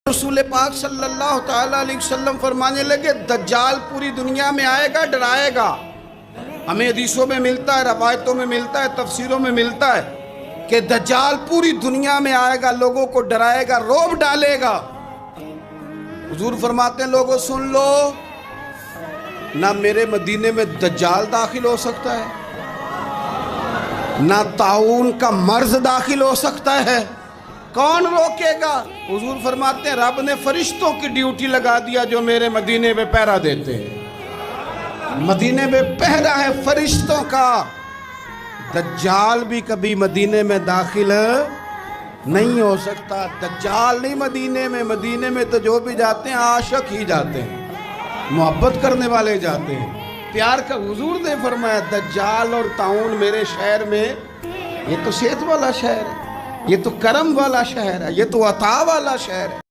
रसूल पाक सल्लल्लाहु ताला अलैहि वसल्लम फरमाने लगे, दज्जाल पूरी दुनिया में आएगा, डराएगा। हमें हदीसों में मिलता है, रवायतों में मिलता है, तफसीरों में मिलता है कि दज्जाल पूरी दुनिया में आएगा, लोगों को डराएगा, रोब डालेगा। हुजूर फरमाते हैं, लोगों सुन लो, ना मेरे मदीने में दज्जाल दाखिल हो सकता है, ना ताऊन का मर्ज दाखिल हो सकता है। कौन रोकेगा? हुजूर फरमाते हैं, रब ने फरिश्तों की ड्यूटी लगा दिया जो मेरे मदीने में पहरा देते हैं। मदीने में पहरा है फरिश्तों का। दज्जाल भी कभी मदीने में दाखिल नहीं हो सकता। दज्जाल नहीं मदीने में तो जो भी जाते हैं आशिक ही जाते हैं, मोहब्बत करने वाले जाते हैं, प्यार का। हुजूर ने फरमाया, दज्जाल और ताऊन मेरे शहर में, ये तो सेहत वाला शहर है, ये तो करम वाला शहर है, ये तो अता वाला शहर है।